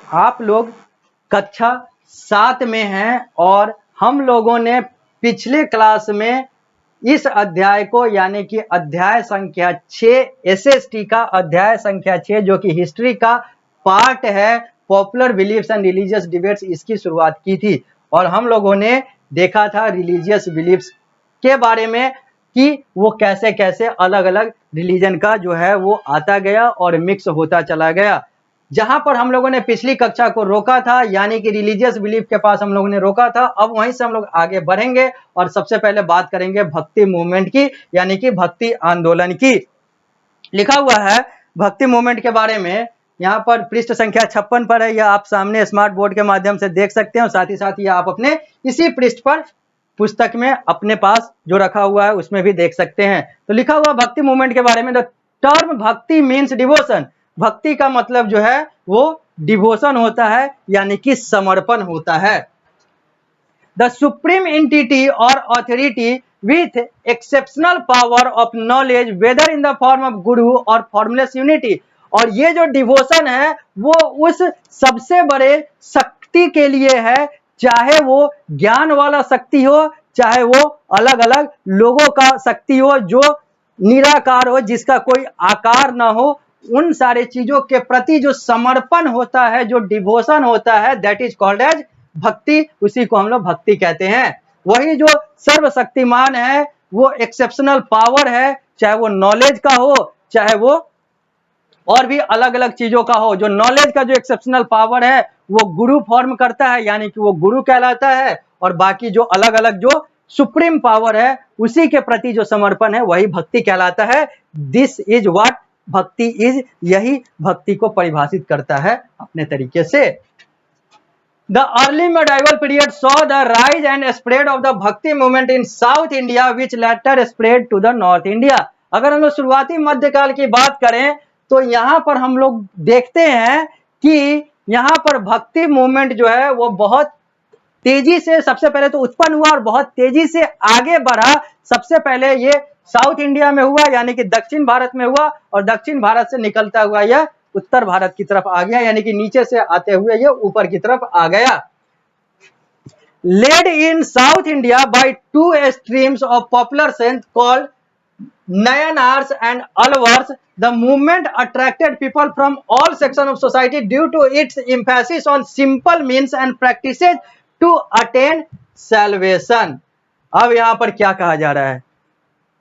आप लोग कक्षा 7 में हैं और हम लोगों ने पिछले क्लास में इस अध्याय को यानी कि अध्याय संख्या 6 एसएसटी का अध्याय संख्या 6 जो कि हिस्ट्री का पार्ट है, popular beliefs and religious debates, इसकी शुरुआत की थी। और हम लोगों ने देखा था रिलीजियस बिलीफ्स के बारे में कि वो कैसे कैसे अलग अलग रिलीजन का जो है वो आता गया और मिक्स होता चला गया। जहां पर हम लोगों ने पिछली कक्षा को रोका था यानी कि रिलीजियस बिलीफ के पास हम लोगों ने रोका था, अब वहीं से हम लोग आगे बढ़ेंगे और सबसे पहले बात करेंगे भक्ति मूवमेंट की यानी कि भक्ति आंदोलन की। लिखा हुआ है भक्ति मूवमेंट के बारे में, यहाँ पर पृष्ठ संख्या 56 पर है, यह आप सामने स्मार्ट बोर्ड के माध्यम से देख सकते हैं। साथ ही साथ ये आप अपने इसी पृष्ठ पर पुस्तक में अपने पास जो रखा हुआ है उसमें भी देख सकते हैं। तो लिखा हुआ भक्ति मूवमेंट के बारे में, द टर्म भक्ति मीन्स डिवोशन, भक्ति का मतलब जो है वो डिवोशन होता है यानी कि समर्पण होता है। द सुप्रीम एंटिटी और authority with exceptional power of knowledge whether in the form of guru और फॉर्मलेस यूनिटी, और ये जो डिवोशन है वो उस सबसे बड़े शक्ति के लिए है, चाहे वो ज्ञान वाला शक्ति हो, चाहे वो अलग अलग लोगों का शक्ति हो जो निराकार हो, जिसका कोई आकार ना हो, उन सारे चीजों के प्रति जो समर्पण होता है, जो डिवोशन होता है, दैट इज कॉल्ड एज भक्ति, उसी को हम लोग भक्ति कहते हैं। वही जो सर्वशक्तिमान है, वो एक्सेप्शनल पावर है, चाहे वो नॉलेज का हो, चाहे वो और भी अलग अलग चीजों का हो। जो नॉलेज का जो एक्सेप्शनल पावर है वो गुरु फॉर्म करता है यानी कि वो गुरु कहलाता है, और बाकी जो अलग अलग जो सुप्रीम पावर है उसी के प्रति जो समर्पण है वही भक्ति कहलाता है। दिस इज व्हाट भक्ति इज, यही भक्ति को परिभाषित करता है अपने तरीके से। The early medieval period saw the rise and spread of the Bhakti movement in South India, which later spread to the North India. अगर हम लोग शुरुआती मध्यकाल की बात करें तो यहाँ पर हम लोग देखते हैं कि यहाँ पर भक्ति मूवमेंट जो है वो बहुत तेजी से सबसे पहले तो उत्पन्न हुआ और बहुत तेजी से आगे बढ़ा। सबसे पहले ये साउथ इंडिया में हुआ यानी कि दक्षिण भारत में हुआ, और दक्षिण भारत से निकलता हुआ यह उत्तर भारत की तरफ आ गया, यानी कि नीचे से आते हुए ये ऊपर की तरफ आ गया। Led in South India by two streams of popular saint called Nayanars and Alvars, the movement attracted people from all sections of society due to its emphasis on simple means and practices to attain salvation. अब यहाँ पर क्या कहा जा रहा है?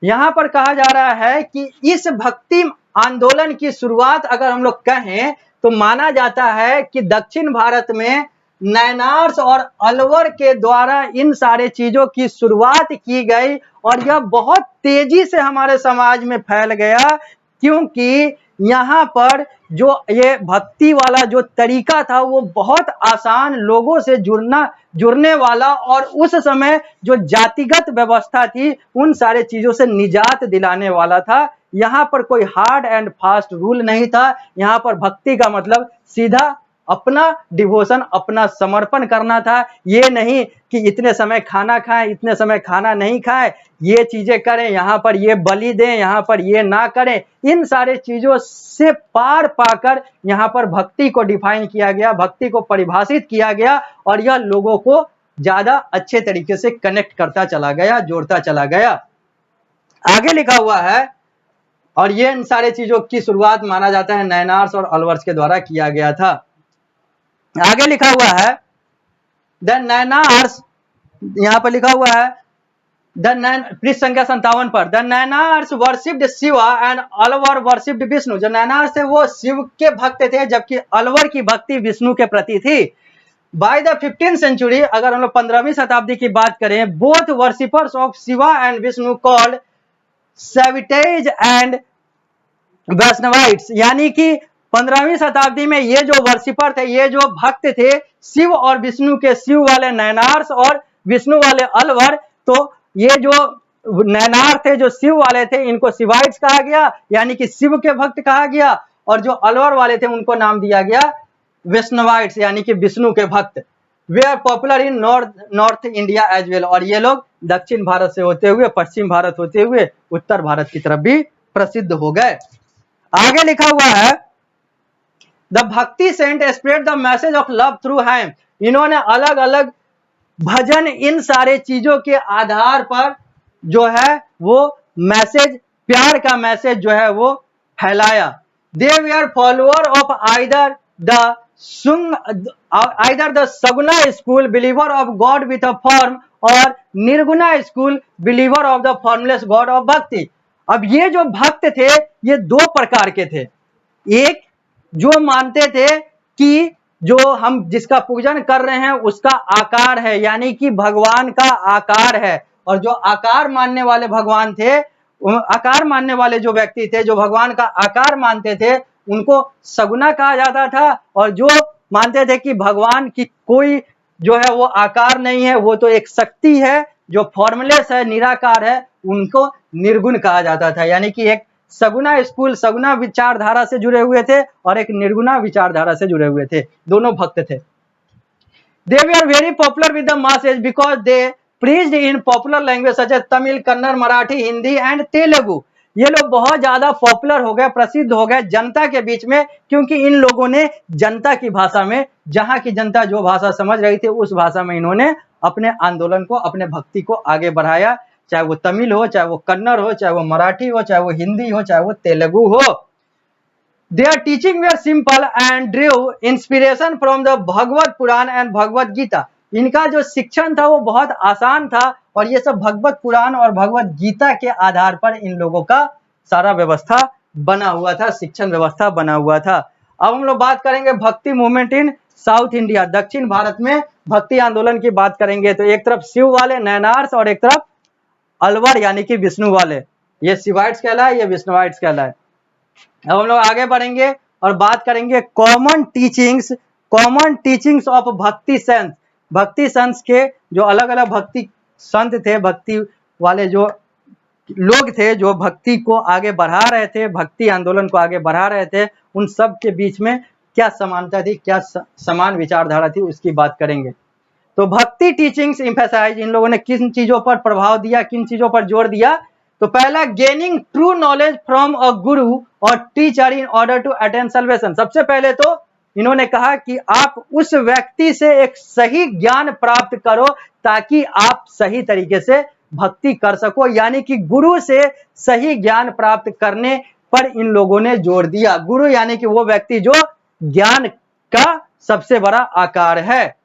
यहाँ पर कहा जा रहा है कि इस भक्ति आंदोलन की शुरुआत अगर हम लोग कहें तो माना जाता है कि दक्षिण भारत में नैनार्स और अलवर के द्वारा इन सारे चीजों की शुरुआत की गई, और यह बहुत तेजी से हमारे समाज में फैल गया, क्योंकि यहाँ पर जो ये भक्ति वाला जो तरीका था वो बहुत आसान, लोगों से जुड़ने वाला, और उस समय जो जातिगत व्यवस्था थी उन सारे चीजों से निजात दिलाने वाला था। यहाँ पर कोई हार्ड एंड फास्ट रूल नहीं था। यहाँ पर भक्ति का मतलब सीधा अपना डिवोशन, अपना समर्पण करना था। ये नहीं कि इतने समय खाना खाएं, इतने समय खाना नहीं खाएं, ये चीजें करें, यहाँ पर ये बलि दें, यहाँ पर ये ना करें। इन सारे चीजों से पार पाकर यहाँ पर भक्ति को डिफाइन किया गया, भक्ति को परिभाषित किया गया, और यह लोगों को ज्यादा अच्छे तरीके से कनेक्ट करता चला गया, जोड़ता चला गया। आगे लिखा हुआ है, और ये इन सारे चीजों की शुरुआत माना जाता है नैनार्स और अलवर्स के द्वारा किया गया था। आगे लिखा हुआ है द नैनार्स, यहां पर लिखा हुआ है पृष्ठ संख्या 57 पर, the Nayanars worshipped Shiva and Alwar worshipped Vishnu. जो नैनार्स थे वो शिव के भक्त थे, जबकि अलवर की भक्ति विष्णु के प्रति थी। बाय द 15th सेंचुरी, अगर हम लोग 15वीं शताब्दी की बात करें, both worshippers of Shiva and Vishnu called Saivites and Vaishnavites, यानी कि 15वीं शताब्दी में ये जो वर्शिपर थे, ये जो भक्त थे शिव और विष्णु के, शिव वाले नैनार्स और विष्णु वाले अलवर, तो ये जो नैनार थे जो शिव वाले थे इनको शिवाइट्स कहा गया यानी कि शिव के भक्त कहा गया, और जो अलवर वाले थे उनको नाम दिया गया वैष्णवाइट्स यानी कि विष्णु के भक्त। वे are popular in north India as well, और ये लोग दक्षिण भारत से होते हुए, पश्चिम भारत होते हुए उत्तर भारत की तरफ भी प्रसिद्ध हो गए। आगे लिखा हुआ है the bhakti saint spread the message of love through them. इन्होंने अलग अलग भजन, इन सारे चीजों के आधार पर जो है वो मैसेज, प्यार का मैसेज जो है वो फैलाया। They were follower of either the saguna school believer of God with a form or nirguna school believer of the formless God of bhakti. अब ये जो भक्त थे ये दो प्रकार के थे। एक जो मानते थे कि जो हम जिसका पूजन कर रहे हैं उसका आकार है, यानी कि भगवान का आकार है, और जो आकार मानने वाले भगवान थे, आकार मानने वाले जो व्यक्ति थे जो भगवान का आकार मानते थे उनको सगुना कहा जाता था, और जो मानते थे कि भगवान की कोई जो है वो आकार नहीं है, वो तो एक शक्ति है जो फॉर्मलेस है, निराकार है, उनको निर्गुण कहा जाता था। यानी कि एक सगुना स्कूल, सगुना विचारधारा से जुड़े हुए थे और एक निर्गुणा विचारधारा से जुड़े हुए थे, दोनों भक्त थे। They were very popular with the masses because they preached in popular language such as Tamil, Kannada, Marathi, Hindi and Telugu. ये लोग बहुत ज्यादा पॉपुलर हो गए, प्रसिद्ध हो गए जनता के बीच में, क्योंकि इन लोगों ने जनता की भाषा में, जहां की जनता जो भाषा समझ रही थी उस भाषा में इन्होंने अपने आंदोलन को, अपने भक्ति को आगे बढ़ाया, चाहे वो तमिल हो, चाहे वो कन्नड़ हो, चाहे वो मराठी हो, चाहे वो हिंदी हो, चाहे वो तेलुगु हो। Their teaching were simple and drew inspiration from the Bhagavata Purana and Bhagavad Gita. इनका जो शिक्षण था वो बहुत आसान था और ये सब भगवत पुराण और भगवत गीता के आधार पर इन लोगों का सारा व्यवस्था बना हुआ था, शिक्षण व्यवस्था बना हुआ था। अब हम लोग बात करेंगे भक्ति मूवमेंट इन साउथ इंडिया, दक्षिण भारत में भक्ति आंदोलन की बात करेंगे। तो एक तरफ शिव वाले नैनार्स और एक तरफ अलवर यानी कि विष्णु वाले, ये शिवाइट्स कहलाए, ये विष्णुवाइट्स कहलाए। अब हम लोग आगे बढ़ेंगे और बात करेंगे कॉमन टीचिंग्स ऑफ भक्ति संत। भक्ति संत के जो अलग अलग भक्ति संत थे, भक्ति वाले जो लोग थे जो भक्ति को आगे बढ़ा रहे थे, भक्ति आंदोलन को आगे बढ़ा रहे थे, उन सब के बीच में क्या समानता थी, क्या समान विचारधारा थी, उसकी बात करेंगे। तो भक्ति टीचिंग्स एम्फसाइज, इन लोगों ने किन चीजों पर प्रभाव दिया, किन चीजों पर जोर दिया। तो पहला, gaining true knowledge from a guru और teacher in order to attain salvation. सबसे पहले तो इन्होंने कहा कि आप उस व्यक्ति से एक सही ज्ञान प्राप्त करो ताकि आप सही तरीके से भक्ति कर सको, यानी कि गुरु से सही ज्ञान प्राप्त करने पर इन लोगों ने जोर दिया। गुरु यानी कि वो व्यक्ति जो ज्ञान का सबसे बड़ा आकार है।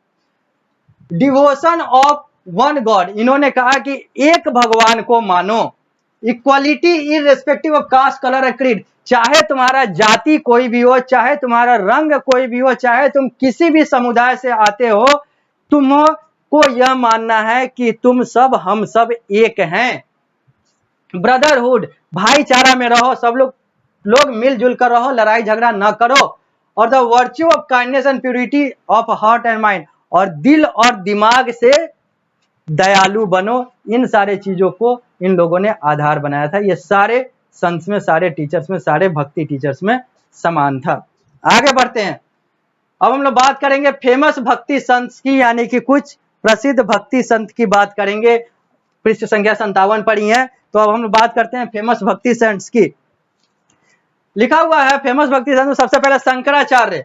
डिवोशन ऑफ वन गॉड, इन्होंने कहा कि एक भगवान को मानो। Equality irrespective of caste, colour और क्रीड, चाहे तुम्हारा जाति कोई भी हो, चाहे तुम्हारा रंग कोई भी हो, चाहे तुम किसी भी समुदाय से आते हो, तुमको यह मानना है कि तुम सब, हम सब एक हैं। ब्रदरहुड, भाईचारा में रहो, सब लोग मिलजुल कर रहो, लड़ाई झगड़ा ना करो। और the virtue of kindness and purity of heart and mind, और दिल और दिमाग से दयालु बनो। इन सारे चीजों को इन लोगों ने आधार बनाया था। ये सारे संत में, सारे टीचर्स में, सारे भक्ति टीचर्स में समान था। आगे बढ़ते हैं। अब हम लोग बात करेंगे फेमस भक्ति संत की, यानी कि कुछ प्रसिद्ध भक्ति संत की बात करेंगे। पृष्ठ संख्या 57 पढ़ी है। तो अब हम लोग बात करते हैं फेमस भक्ति संत की। लिखा हुआ है फेमस भक्ति संत, सबसे पहले शंकराचार्य।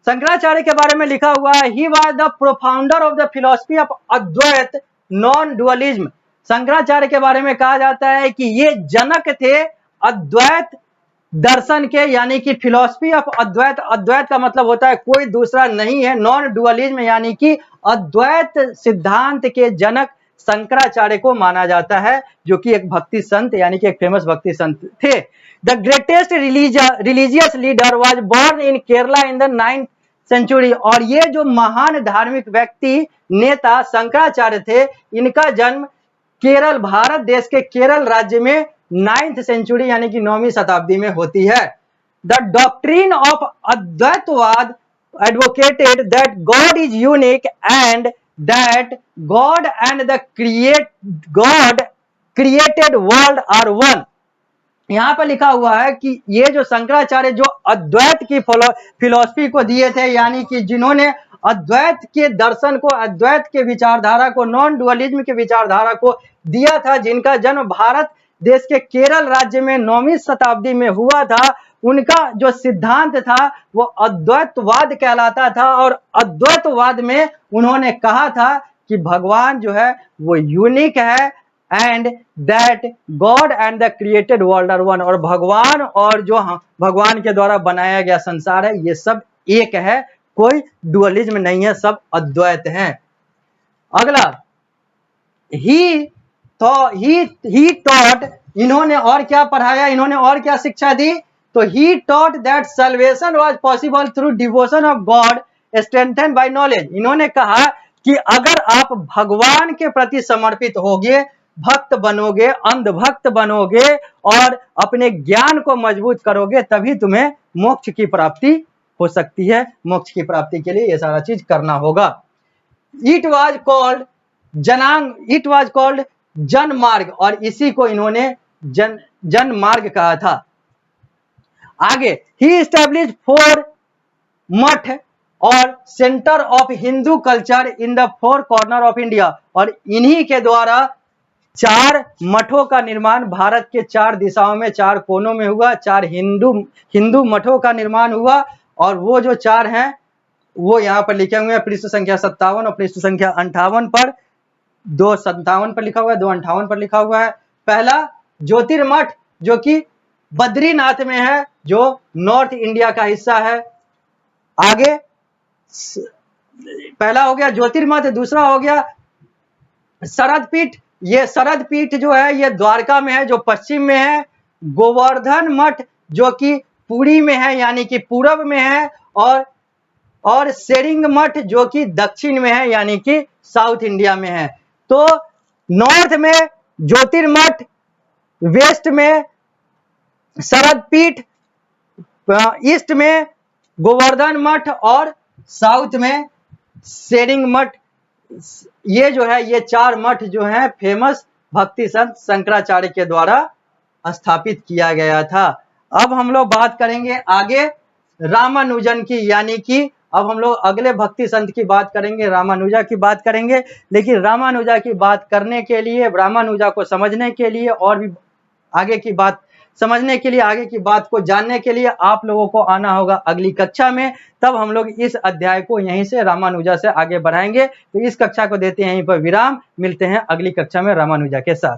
शंकराचार्य के बारे में लिखा हुआ है, he was the propounder of the philosophy of Advaita non dualism. Shankaracharya के बारे में कहा जाता है कि ये जनक थे अद्वैत दर्शन के, यानी कि फिलॉसफी ऑफ अद्वैत। अद्वैत का मतलब होता है कोई दूसरा नहीं है, नॉन डुअलिज्म यानी कि अद्वैत सिद्धांत के जनक शंकराचार्य को माना जाता है, जो कि एक भक्ति संत यानी कि एक फेमस भक्ति संत थे। The greatest religious leader was born in Kerala in the 9th century. और ये जो महान धार्मिक व्यक्ति नेता शंकराचार्य थे, इनका जन्म केरल, भारत देश के केरल राज्य में 9th सेंचुरी यानी कि 9वीं शताब्दी में होती है। The doctrine of Advaitavada advocated that God is unique and that God and the God created world are one। यहाँ पर लिखा हुआ है कि ये जो शंकराचार्य जो अद्वैत की फिलॉसफी को दिए थे, यानी कि जिन्होंने अद्वैत के दर्शन को, अद्वैत के विचारधारा को, नॉन डुअलिज्म के विचारधारा को दिया था, जिनका जन्म भारत देश के केरल राज्य में 9वीं शताब्दी में हुआ था, उनका जो सिद्धांत था वो अद्वैतवाद कहलाता था, और अद्वैतवाद में उन्होंने कहा था कि भगवान जो है वो यूनिक है, and that God and the created world are one, और भगवान और जो भगवान के द्वारा बनाया गया संसार है ये सब एक है, कोई डुअलिज्म नहीं है, सब अद्वैत हैं। अगला, ही टॉट, इन्होंने और क्या पढ़ाया, इन्होंने और क्या शिक्षा दी, तो he taught that salvation was possible through devotion of God strengthened by knowledge. इन्होंने कहा कि अगर आप भगवान के प्रति समर्पित होगे, भक्त बनोगे, अंधभक्त बनोगे और अपने ज्ञान को मजबूत करोगे, तभी तुम्हें मोक्ष की प्राप्ति हो सकती है। मोक्ष की प्राप्ति के लिए ये सारा चीज करना होगा। इट वाज कॉल्ड जन मार्ग, और इसी को इन्होंने जन मार्ग कहा था। आगे, ही एस्टैब्लिश 4 मठ और centre of Hindu culture in the 4 corner of India, और इन्हीं के द्वारा 4 मठों का निर्माण भारत के 4 दिशाओं में, 4 कोनों में हुआ। 4 हिंदू मठों का निर्माण हुआ, और वो जो 4 हैं वो यहाँ पर लिखे हुए हैं, पृष्ठ संख्या 57 और पृष्ठ संख्या 58 पर, 257 पर लिखा हुआ है, 258 पर लिखा हुआ है। पहला ज्योतिर्मठ जो कि बद्रीनाथ में है, जो नॉर्थ इंडिया का हिस्सा है। आगे पहला हो गया ज्योतिर्मठ, दूसरा हो गया शरदपीठ, ये शरदपीठ जो है ये द्वारका में है, जो पश्चिम में है। गोवर्धन मठ जो कि पुरी में है, यानी कि पूरब में है, और सेरिंग मठ जो कि दक्षिण में है, यानी कि साउथ इंडिया में है। तो नॉर्थ में ज्योतिर्मठ, वेस्ट में शरदपीठ, ईस्ट में गोवर्धन मठ और साउथ में सेरिंग मठ। ये जो है ये 4 मठ जो है फेमस भक्ति संत शंकराचार्य के द्वारा स्थापित किया गया था। अब हम लोग बात करेंगे आगे रामानुजन की, यानी कि अब हम लोग अगले भक्ति संत की बात करेंगे, रामानुजा की बात करेंगे। लेकिन रामानुजा की बात करने के लिए, रामानुजा को समझने के लिए और भी आगे की बात समझने के लिए, आगे की बात को जानने के लिए आप लोगों को आना होगा अगली कक्षा में। तब हम लोग इस अध्याय को यहीं से रामानुजा से आगे बढ़ाएंगे। तो इस कक्षा को देते हैं यहीं पर विराम, मिलते हैं अगली कक्षा में रामानुजा के साथ।